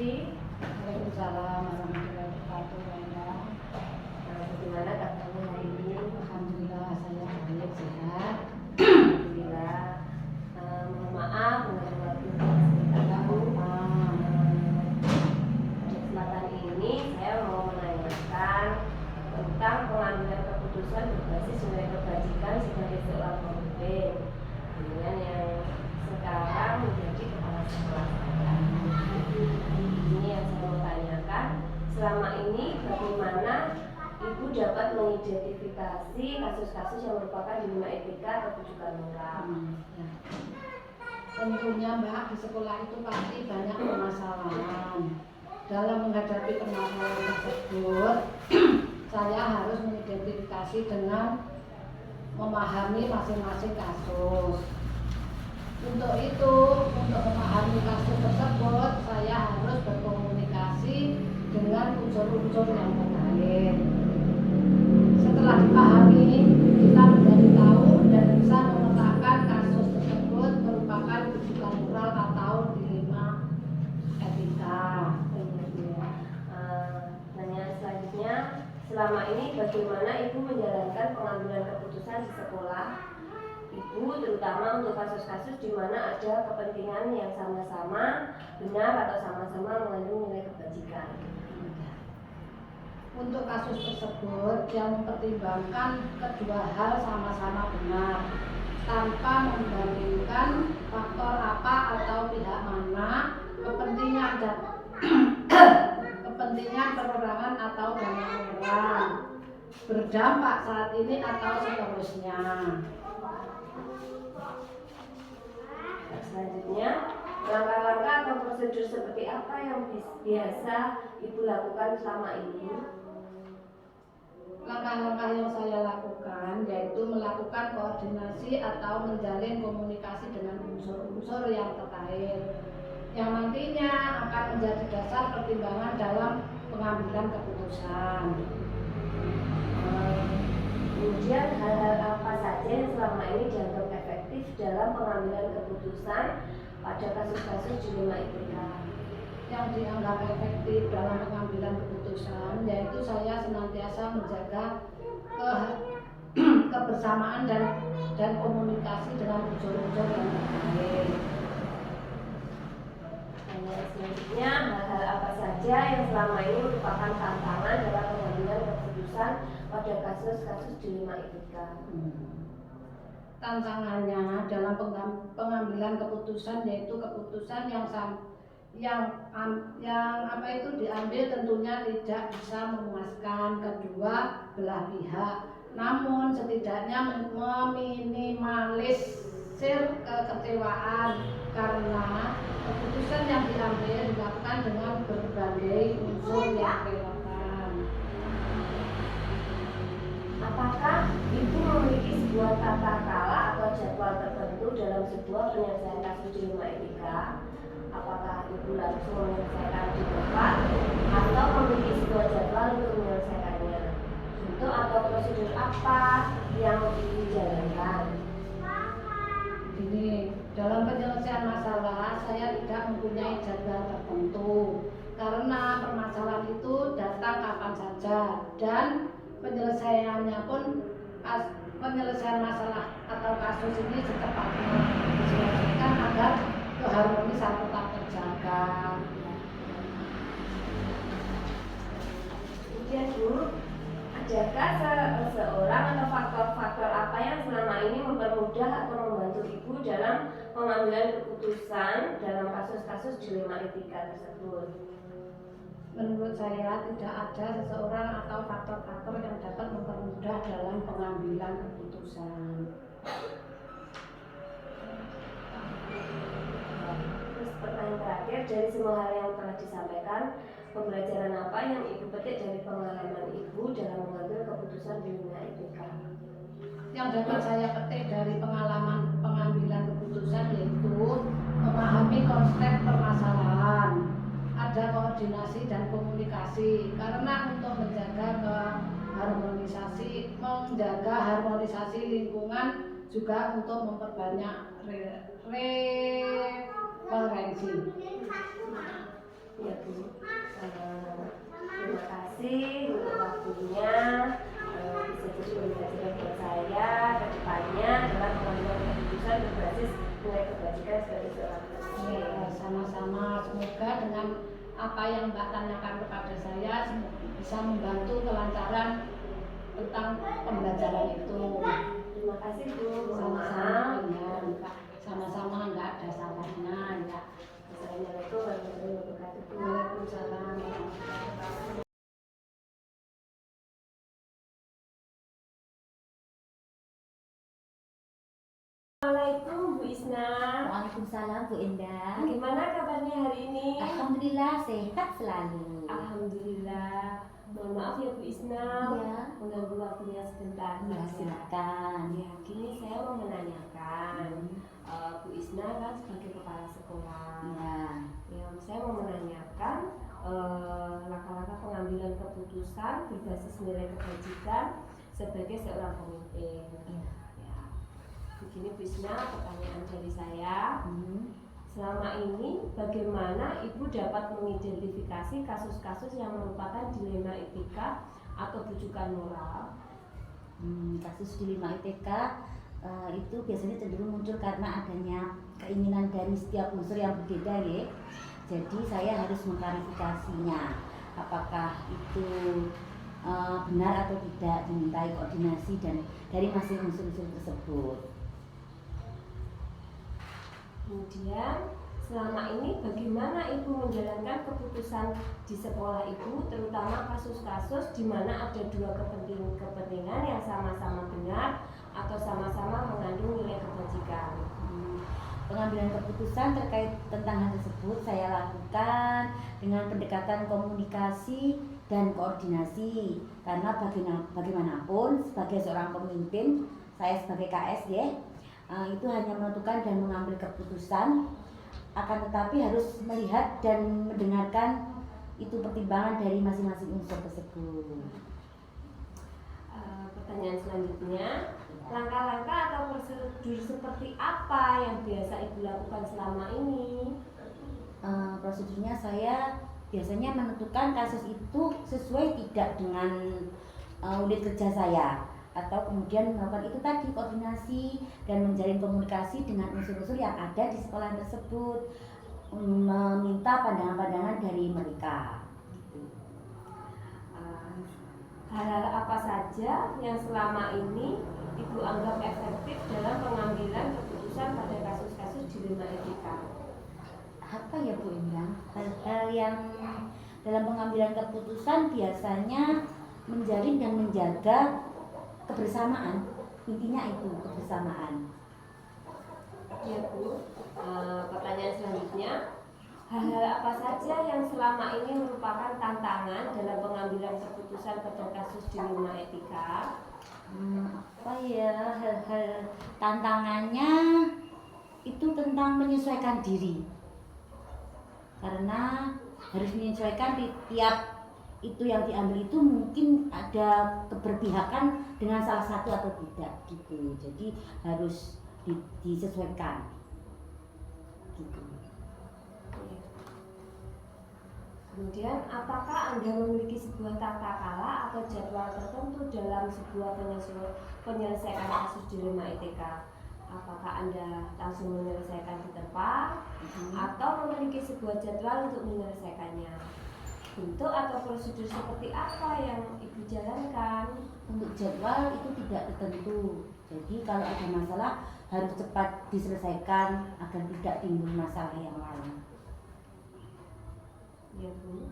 Susi. Waalaikumsalam warahmatullahi wabarakatuh. Bagaimana kabarnya hari ini? Alhamdulillah saya baik, sehat. Alhamdulillah. Mohon maaf mengenai waktu Tidak apa-apa. Pada kesempatan ini saya mau menanyakan tentang pengambilan keputusan berbasis nilai kebajikan sebagai seorang pemimpin dengan yang sekarang menjadi kepala sekolah. Ini yang saya mau tanyakan, selama ini bagaimana Ibu dapat mengidentifikasi kasus-kasus yang merupakan dilema etika atau tujuan moral? Ya. Tentunya Mbak, di sekolah itu pasti banyak permasalahan. Dalam menghadapi permasalahan tersebut, saya harus mengidentifikasi dengan memahami masing-masing kasus. Untuk itu, untuk memahami kasus tersebut, saya harus berkomunikasi dengan unsur-unsur yang terkait. Setelah dipahami, kita menjadi tahu dan bisa memetakan kasus tersebut merupakan tujuan moral atau dilema etika. Pertanyaan selanjutnya, selama ini bagaimana Ibu menjalankan pengambilan keputusan di sekolah Ibu, terutama untuk kasus-kasus di mana ada kepentingan yang sama-sama benar atau sama-sama mengandung nilai kebajikan? Untuk kasus tersebut yang mempertimbangkan kedua hal sama-sama benar tanpa membandingkan faktor apa atau pihak mana, kepentingan dan kepentingan perorangan atau dana orang berdampak saat ini atau seterusnya. Selanjutnya, langkah-langkah atau prosedur seperti apa yang biasa Ibu lakukan selama ini? Langkah-langkah yang saya lakukan yaitu melakukan koordinasi atau menjalin komunikasi dengan unsur-unsur yang terkait yang nantinya akan menjadi dasar pertimbangan dalam pengambilan keputusan. Kemudian hal-hal apa saja yang selama ini dianggap efektif dalam pengambilan keputusan pada kasus-kasus dilema etika? Yang dianggap efektif dalam pengambilan keputusan yaitu saya senantiasa menjaga kebersamaan dan komunikasi dengan unsur-unsur yang terkait. Selanjutnya, hal-hal apa saja yang selama ini merupakan tantangan dalam pengambilan keputusan pada kasus-kasus dilema etika? Tantangannya dalam pengambilan keputusan yaitu keputusan yang diambil tentunya tidak bisa memuaskan kedua belah pihak, namun setidaknya meminimalisir kekecewaan karena keputusan yang diambil dilakukan dengan berbagai unsur yang relevan. Apakah Ibu memiliki sebuah tata krama atau jadwal tertentu dalam sebuah penyelesaian kasus dilema etika? Apakah Ibu langsung menyelesaikan di tempat atau memiliki sebuah jadwal untuk menyelesaikannya? Bentuk atau prosedur apa yang dijalankan? Ini dalam penyelesaian masalah saya tidak mempunyai jadwal tertentu karena permasalahan itu datang kapan saja dan penyelesaiannya pun penyelesaian masalah atau kasus ini secepatnya diselesaikan agar keharmonisan tetap terjaga. Kemudian Bu, adakah seseorang atau faktor-faktor apa yang selama ini mempermudah atau membantu Ibu dalam pengambilan keputusan dalam kasus-kasus dilema etika tersebut? Menurut saya tidak ada seseorang atau faktor-faktor yang dapat mempermudah dalam pengambilan keputusan. Terus pertanyaan terakhir, dari semua hal yang telah disampaikan, pembelajaran apa yang Ibu petik dari pengalaman Ibu dalam mengambil keputusan dilema etika? Yang dapat saya petik dari pengalaman pengambilan keputusan yaitu memahami konsep permasalahan, ada koordinasi dan komunikasi karena untuk menjaga harmonisasi lingkungan juga untuk memperbanyak referensi. Ya Bu, dengan apa yang Mbak tanyakan kepada saya bisa membantu kelancaran tentang pembelajaran itu. Terima kasih Bu. Sama-sama ya, Mbak. Sama-sama nggak ada salahnya ya. Assalamualaikum warahmatullahi wabarakatuh. Waalaikumsalam warahmatullahi wabarakatuh. Assalamualaikum Bu Isna. Waalaikumsalam Bu Indah. Bagaimana kabarnya hari ini? Alhamdulillah sehat selalu. Alhamdulillah. Mohon maaf ya Bu Isna, Iya. mengganggu waktunya sebentar. Ya, saja. silakan. Ya, kini saya mau menanyakan, Bu Isna kan sebagai kepala sekolah. Ya. Ya, saya mau menanyakan langkah-langkah pengambilan keputusan berbasis nilai kebajikan sebagai seorang pemimpin. Iya. Ya, begini Bu Isna, pertanyaan dari saya. Selama ini bagaimana Ibu dapat mengidentifikasi kasus-kasus yang merupakan dilema etika atau bujukan moral? Kasus dilema ITK itu biasanya cenderung muncul karena adanya keinginan dari setiap unsur yang berbeda ya. Jadi saya harus mengklarifikasinya apakah itu benar atau tidak, dimintai koordinasi dan dari masing unsur-unsur tersebut. Kemudian selama ini bagaimana Ibu menjalankan keputusan di sekolah Ibu, terutama kasus-kasus di mana ada dua kepentingan yang sama-sama benar atau sama-sama mengandung nilai kebajikan. Pengambilan keputusan terkait tentang hal tersebut saya lakukan dengan pendekatan komunikasi dan koordinasi, karena bagaimanapun sebagai seorang pemimpin, saya sebagai KS ya, itu hanya menentukan dan mengambil keputusan, akan tetapi harus melihat dan mendengarkan itu pertimbangan dari masing-masing unsur tersebut. Pertanyaan selanjutnya, langkah-langkah atau prosedur seperti apa yang biasa Ibu lakukan selama ini? Prosedurnya saya biasanya menentukan kasus itu sesuai tidak dengan unit kerja saya, atau kemudian melakukan itu tadi koordinasi dan menjalin komunikasi dengan unsur-unsur yang ada di sekolah tersebut, meminta pandangan-pandangan dari mereka. Hal-hal apa saja yang selama ini Ibu anggap efektif dalam pengambilan keputusan pada kasus-kasus dilema etika? Apa ya Bu Indah? Hal-hal yang dalam pengambilan keputusan biasanya menjalin dan menjaga kebersamaan, intinya itu kebersamaan. Ya Bu, pertanyaan selanjutnya, hal-hal apa saja yang selama ini merupakan tantangan dalam pengambilan keputusan pada kasus dilema etika? Apa ya, hal-hal tantangannya itu tentang menyesuaikan diri, karena harus menyesuaikan di tiap itu yang diambil itu mungkin ada keberpihakan dengan salah satu atau tidak gitu, jadi harus disesuaikan gitu. Kemudian, apakah Anda memiliki sebuah tata cara atau jadwal tertentu dalam sebuah penyelesaian kasus dilema etika? Apakah Anda langsung menyelesaikan di tempat atau memiliki sebuah jadwal untuk menyelesaikannya? Bentuk atau prosedur seperti apa yang Ibu jalankan? Untuk jadwal itu tidak tertentu, jadi kalau ada masalah harus cepat diselesaikan agar tidak timbul masalah yang lain. Ya Bu.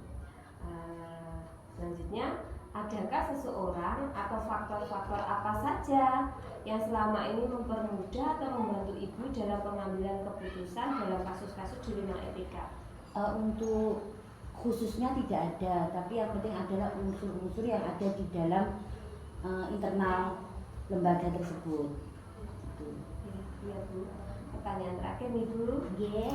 Selanjutnya, adakah seseorang atau faktor-faktor apa saja yang selama ini mempermudah atau membantu Ibu dalam pengambilan keputusan dalam kasus-kasus dilema etika? Untuk khususnya tidak ada, tapi yang penting adalah unsur-unsur yang ada di dalam internal lembaga tersebut. Gitu. Ya Bu. Pertanyaan terakhir nih Bu. Yeah.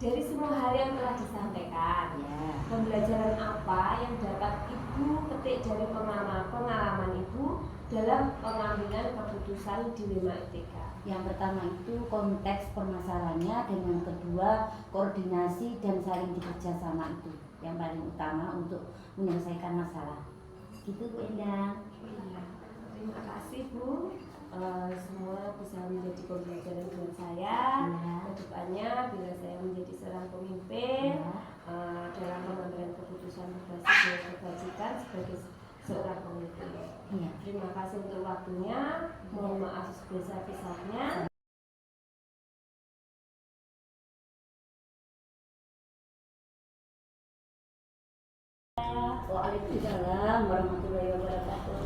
Dari semua hal yang telah disampaikan, pembelajaran apa yang dapat Ibu petik dari pengalaman Ibu dalam pengambilan keputusan dilema etika? Yang pertama itu konteks permasalahannya, dan yang kedua koordinasi dan saling bekerjasama itu yang paling utama untuk menyelesaikan masalah. Gitu Bu Indah. Iya. Terima kasih Bu. semua bisa menjadi pembelajaran buat saya ke depannya bila saya menjadi seorang pemimpin dalam pengambilan keputusan berbasis kebajikan sebagai seorang pemimpin. Terima kasih untuk waktunya. Mohon maaf sebesar-besarnya. Waalaikumsalam warahmatullahi wabarakatuh.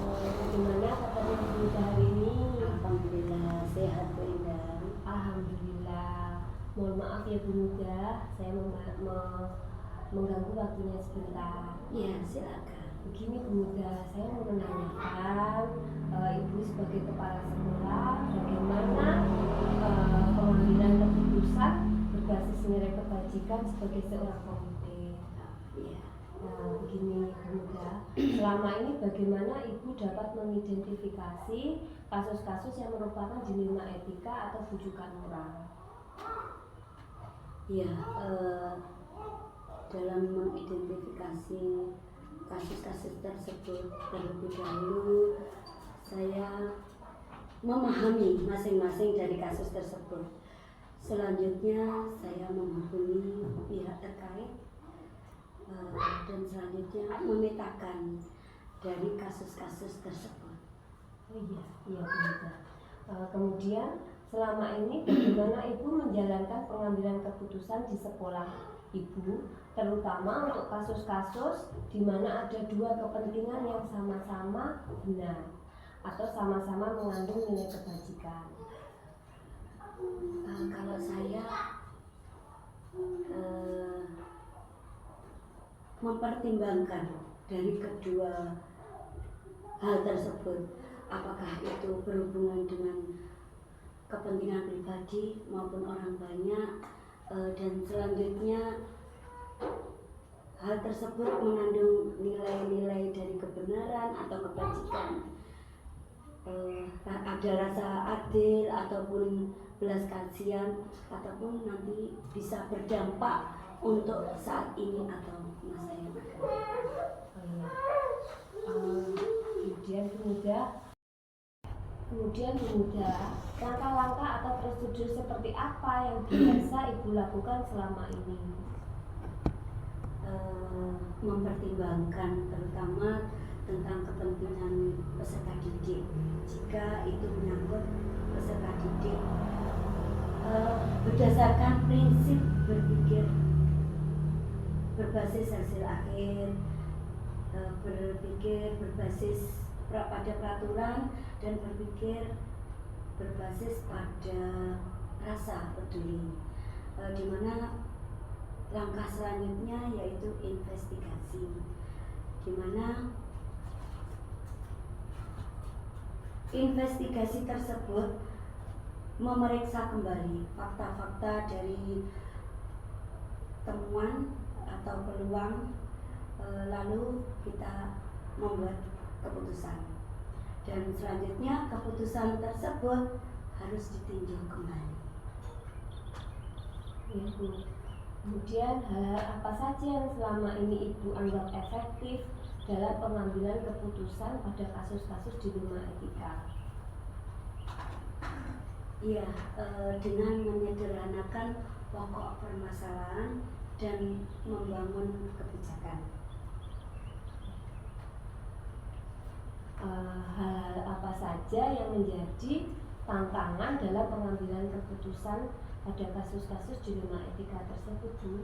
Gimana kabarnya Bu Ida hari ini? Alhamdulillah sehat Bu Indah. Alhamdulillah. Mohon maaf ya Bu Muda, saya mengganggu waktunya sebentar. Iya silakan. Begini Bu Muda, saya mau menanyakan Ibu sebagai kepala sekolah bagaimana pengambilan keputusan berbasis nilai kebajikan sebagai seorang pemimpin. Iya. Nah, begini Bu Muda, selama ini bagaimana Ibu dapat mengidentifikasi kasus-kasus yang merupakan dilema etika atau bujukan moral? Ya, dalam mengidentifikasi kasus-kasus tersebut terlebih dahulu saya memahami masing-masing dari kasus tersebut. Selanjutnya saya menghubungi pihak terkait dan selanjutnya memetakan dari kasus-kasus tersebut. Oh iya Bu Muda. Kemudian selama ini bagaimana Ibu menjalankan pengambilan keputusan di sekolah Ibu, terutama untuk kasus-kasus di mana ada dua kepentingan yang sama-sama benar atau sama-sama mengandung nilai kebajikan? Kalau saya mempertimbangkan dari kedua hal tersebut, apakah itu berhubungan dengan kepentingan pribadi maupun orang banyak, dan selanjutnya hal tersebut mengandung nilai-nilai dari kebenaran atau kebajikan, ada rasa adil ataupun belas kasihan, ataupun nanti bisa berdampak untuk saat ini atau masa yang akan datang. Kemudian Bu Muda, langkah-langkah atau prosedur seperti apa yang biasa Ibu lakukan selama ini? Mempertimbangkan terutama tentang kepentingan peserta didik. Jika itu menyangkut peserta didik, berdasarkan prinsip berpikir berbasis hasil akhir, berpikir berbasis pada peraturan, dan berpikir berbasis pada rasa peduli, di mana langkah selanjutnya yaitu investigasi, di mana investigasi tersebut memeriksa kembali fakta-fakta dari temuan atau peluang, lalu kita membuat keputusan, dan selanjutnya keputusan tersebut harus ditinjau kembali. Ya Bu. Kemudian hal-hal apa saja yang selama ini Ibu anggap efektif dalam pengambilan keputusan pada kasus-kasus dilema etika? Iya, dengan menyederhanakan pokok permasalahan dan membangun kebijakan. Hal-hal apa saja yang menjadi tantangan dalam pengambilan keputusan pada kasus-kasus dilema etika tersebut Bu?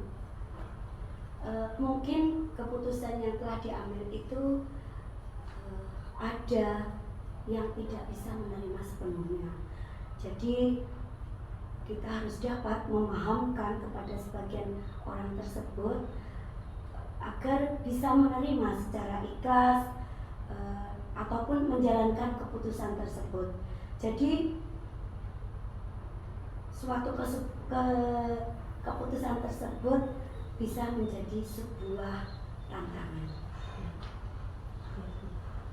Mungkin keputusan yang telah diambil itu ada yang tidak bisa menerima sepenuhnya. Jadi kita harus dapat memahamkan kepada sebagian orang tersebut agar bisa menerima secara ikhlas, ataupun menjalankan keputusan tersebut. Jadi suatu keputusan tersebut bisa menjadi sebuah tantangan.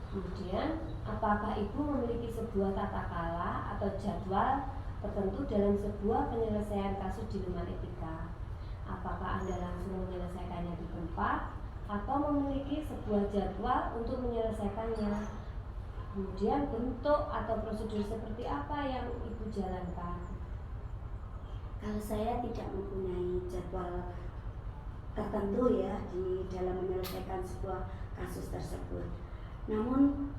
Kemudian, apakah Ibu memiliki sebuah tata kelola atau jadwal tertentu dalam sebuah penyelesaian kasus dilema etika? Apakah Anda langsung menyelesaikannya di tempat atau memiliki sebuah jadwal untuk menyelesaikannya? Kemudian bentuk atau prosedur seperti apa yang Ibu jalankan? Kalau saya tidak mempunyai jadwal tertentu ya di dalam menyelesaikan sebuah kasus tersebut. Namun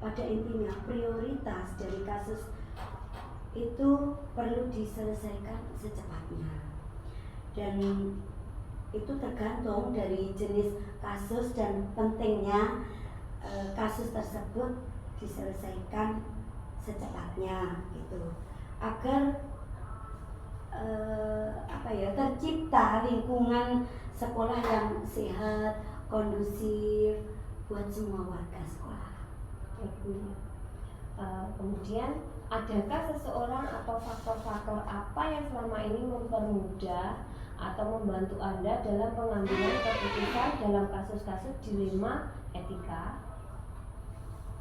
pada intinya prioritas dari kasus itu perlu diselesaikan secepatnya. Dan itu tergantung dari jenis kasus dan pentingnya kasus tersebut diselesaikan secepatnya gitu. Agar tercipta lingkungan sekolah yang sehat, kondusif buat semua warga sekolah. Kemudian adakah seseorang atau faktor-faktor apa yang selama ini mempermudah atau membantu Anda dalam pengambilan keputusan dalam kasus-kasus dilema etika?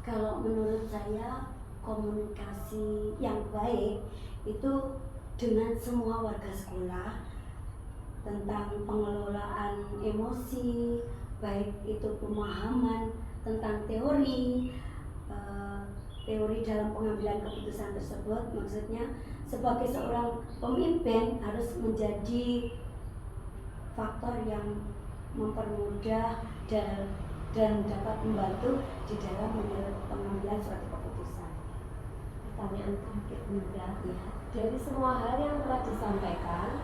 Kalau menurut saya komunikasi yang baik itu dengan semua warga sekolah tentang pengelolaan emosi, baik itu pemahaman tentang teori dalam pengambilan keputusan tersebut. Maksudnya sebagai seorang pemimpin harus menjadi faktor yang mempermudah dan dapat membantu di dalam pengambilan suatu keputusan. Pertanyaan terakhir Bunda, Ya. dari semua hal yang telah disampaikan,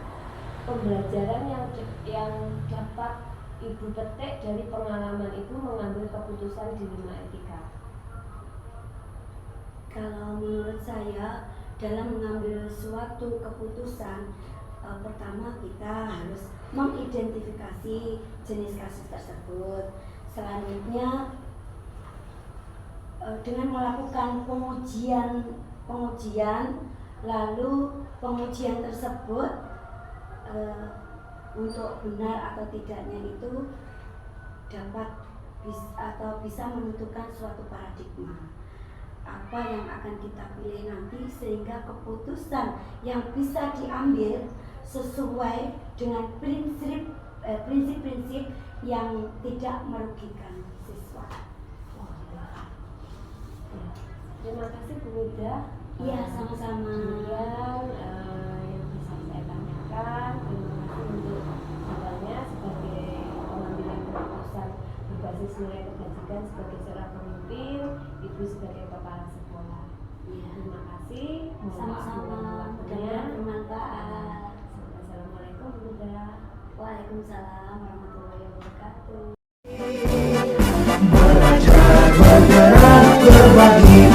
pembelajaran yang dapat Ibu petik dari pengalaman Ibu mengambil keputusan dilema etika. Kalau menurut saya dalam mengambil suatu keputusan, pertama kita harus mengidentifikasi jenis kasus tersebut. Selanjutnya dengan melakukan pengujian, lalu pengujian tersebut untuk benar atau tidaknya itu bisa menentukan suatu paradigma apa yang akan kita pilih nanti, sehingga keputusan yang bisa diambil sesuai dengan prinsip-prinsip yang tidak merugikan siswa. Terima kasih Bu Huda. Iya, sama-sama. Kemudian yang bisa saya tanyakan, terima kasih untuk jawabannya sebagai pengambilan keputusan berbasis nilai kebajikan sebagai seorang pemimpin, Ibu sebagai kepala sekolah. Iya. Terima kasih. Sama-sama. Mudah-mudahan bermanfaat. Assalamualaikum Bu Huda. Waalaikumsalam warahmatullahi wabarakatuh. Belajar, bergerak, berbagi.